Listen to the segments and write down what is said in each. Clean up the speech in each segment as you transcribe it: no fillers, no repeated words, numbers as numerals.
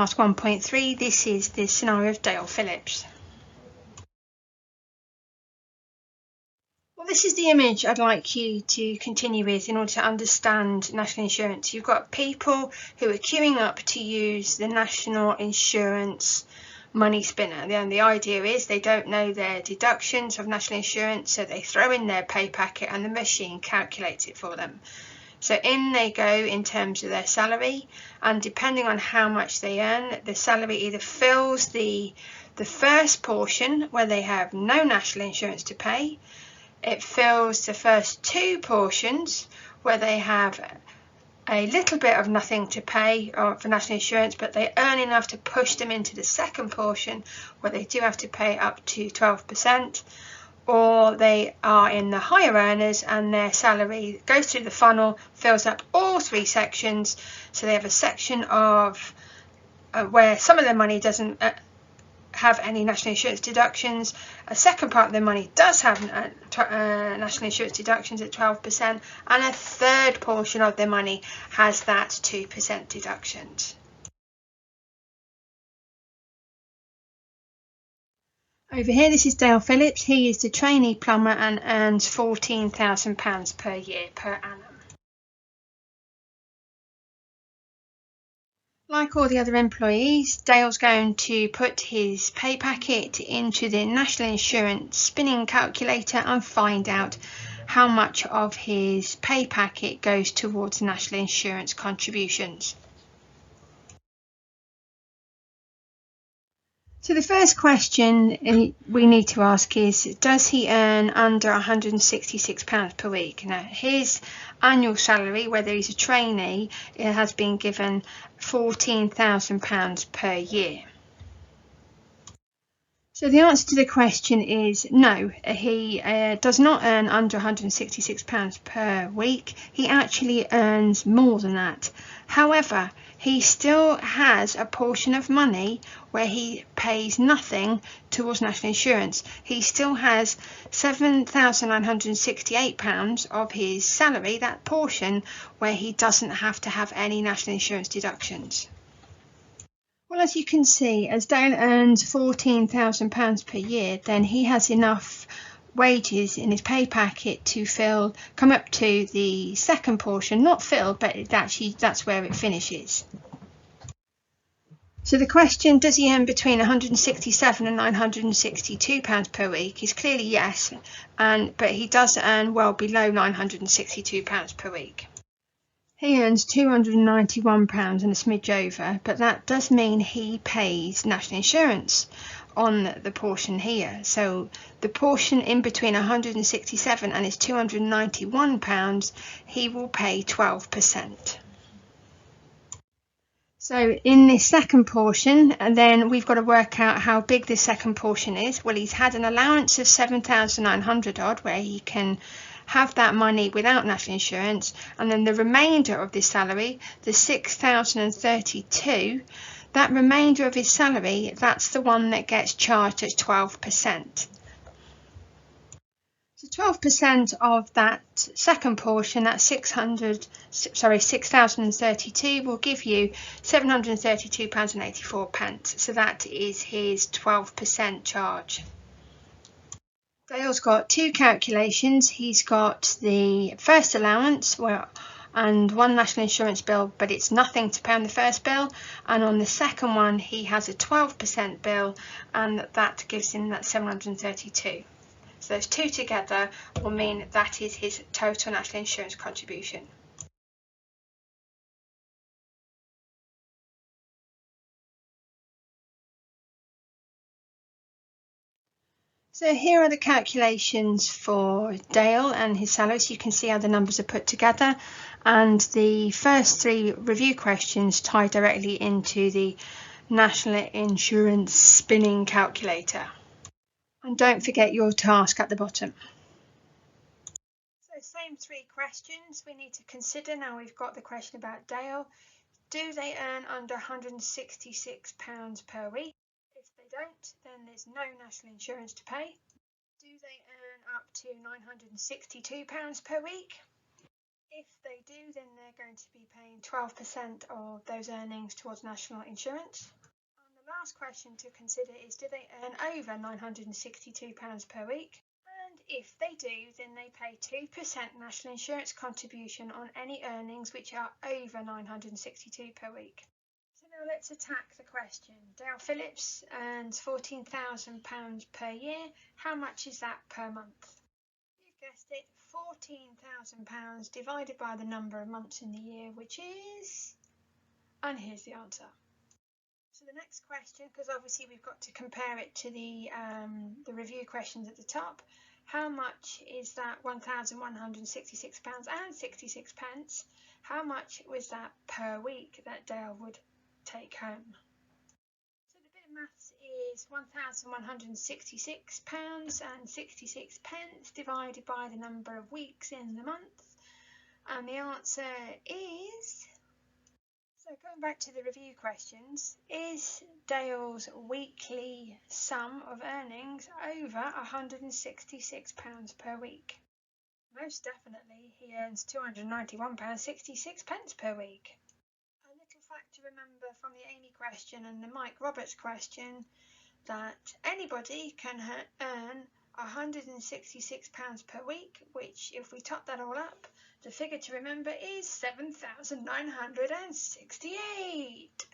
task 1.3. This is the scenario of Dale Phillips. Well, this is the image I'd like you to continue with in order to understand national insurance. You've got people who are queuing up to use the national insurance money spinner. And the idea is they don't know their deductions of national insurance, so they throw in their pay packet and the machine calculates it for them. So in they go in terms of their salary, and depending on how much they earn, the salary either fills the first portion where they have no national insurance to pay, it fills the first two portions where they have a little bit of nothing to pay for national insurance, but they earn enough to push them into the second portion where they do have to pay up to 12%, or they are in the higher earners and their salary goes through the funnel, fills up all three sections. So they have a section of where some of their money doesn't have any national insurance deductions, a second part of their money does have national insurance deductions at 12%, and a third portion of their money has that 2% deductions. Over here, this is Dale Phillips. He is the trainee plumber and earns £14,000 per year per annum. Like all the other employees, Dale's going to put his pay packet into the national insurance spinning calculator and find out how much of his pay packet goes towards national insurance contributions. So the first question we need to ask is, does he earn under £166 per week? Now, his annual salary, whether he's a trainee, it has been given £14,000 per year. So the answer to the question is no, he does not earn under £166 per week. He actually earns more than that. However, he still has a portion of money where he pays nothing towards national insurance. He still has £7,968 of his salary, that portion where he doesn't have to have any national insurance deductions. Well, as you can see, as Dale earns £14,000 per year, then he has enough wages in his pay packet to come up to the second portion, not fill, but that's where it finishes. So the question, does he earn between £167 and £962 per week, is clearly yes, but he does earn well below £962 per week. He earns £291 and a smidge over, but that does mean he pays national insurance on the portion here. So the portion in between £167 and his £291, he will pay 12%. So in this second portion, and then we've got to work out how big this second portion is. Well, he's had an allowance of 7,900 odd, where he can have that money without national insurance, and then the remainder of this salary, the 6,032, that remainder of his salary, that's the one that gets charged at 12%. So 12% of that second portion, that 6,032, will give you £732.84. So that is his 12% charge. Dale's got two calculations. He's got the first allowance and one national insurance bill, but it's nothing to pay on the first bill, and on the second one he has a 12% bill, and that gives him that 732. So those two together will mean that is his total national insurance contribution. So here are the calculations for Dale and his salary. So you can see how the numbers are put together, and the first three review questions tie directly into the national insurance spinning calculator. And don't forget your task at the bottom. So same three questions we need to consider. Now we've got the question about Dale. Do they earn under £166 per week? If they don't, then there's no national insurance to pay. Do they earn up to £962 per week? If they do, then they're going to be paying 12% of those earnings towards national insurance. And the last question to consider is, do they earn over £962 per week? And if they do, then they pay 2% national insurance contribution on any earnings which are over £962 per week. So now let's attack the question. Dale Phillips earns £14,000 per year. How much is that per month? You've guessed it, £14,000 divided by the number of months in the year, which is... And here's the answer. So the next question, because obviously we've got to compare it to the review questions at the top. How much is that £1,166.66? How much was that per week that Dale would take home? So the bit of maths is £1,166.66 divided by the number of weeks in the month, and the answer is... So going back to the review questions, is Dale's weekly sum of earnings over £166 per week? Most definitely, he earns £291.66 per week. A little fact to remember from the Amy question and the Mike Roberts question, that anybody can earn £166 per week, which if we top that all up, the figure to remember is 7,968.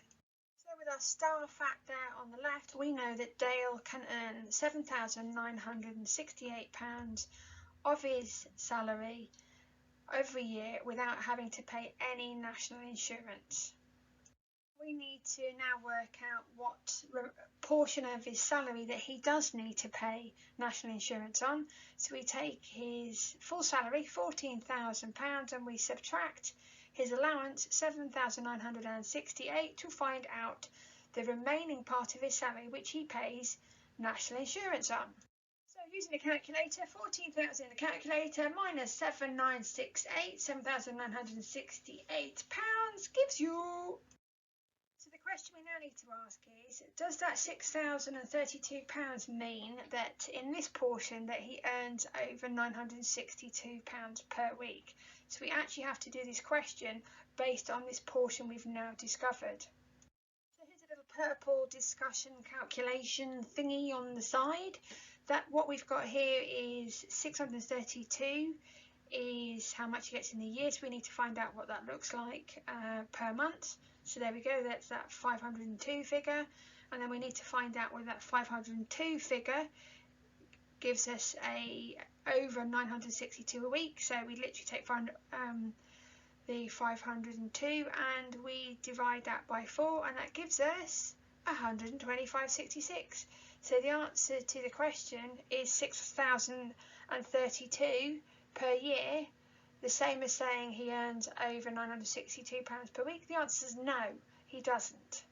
So with our star fact there on the left, we know that Dale can earn £7,968 of his salary every year without having to pay any national insurance. We need to now work out what portion of his salary that he does need to pay national insurance on. So we take his full salary, £14,000, and we subtract his allowance, £7,968, to find out the remaining part of his salary which he pays national insurance on. So using a calculator, 14,000 in the calculator minus 7,968, £7,968 gives you... So the question we now need to ask is, does that £6,032 mean that in this portion that he earns over £962 per week? So we actually have to do this question based on this portion we've now discovered. So here's a little purple discussion calculation thingy on the side. That what we've got here is 632 is how much he gets in the year, so we need to find out what that looks like per month. So there we go, that's that 502 figure, and then we need to find out whether that 502 figure gives us over 962 a week. So we literally take the 502 and we divide that by 4, and that gives us 125.66. So the answer to the question is 6,032 per year, the same as saying he earns over £962 per week. The answer is no, he doesn't.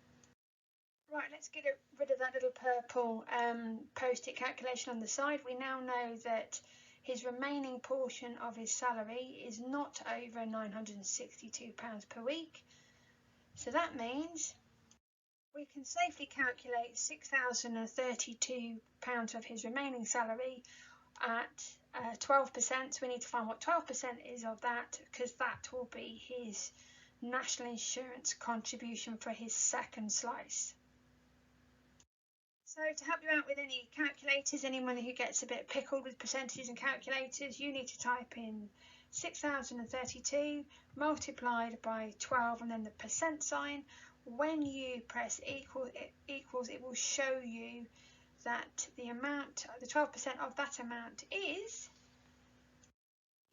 Right, let's get rid of that little purple post-it calculation on the side. We now know that his remaining portion of his salary is not over £962 per week. So that means we can safely calculate £6,032 of his remaining salary at 12%. So we need to find what 12% is of that, because that will be his national insurance contribution for his second slice. So to help you out with any calculators, anyone who gets a bit pickled with percentages and calculators, you need to type in 6,032 multiplied by 12 and then the percent sign. When you press equals, it will show you that the amount, the 12% of that amount is...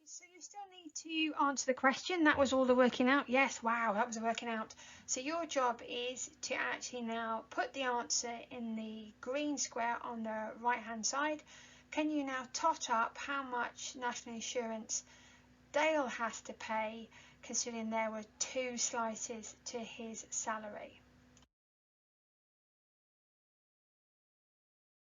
So you still need to answer the question. That was all the working out. Yes, wow, that was the working out. So your job is to actually now put the answer in the green square on the right hand side. Can you now tot up how much national insurance Dale has to pay, considering there were 2 slices to his salary?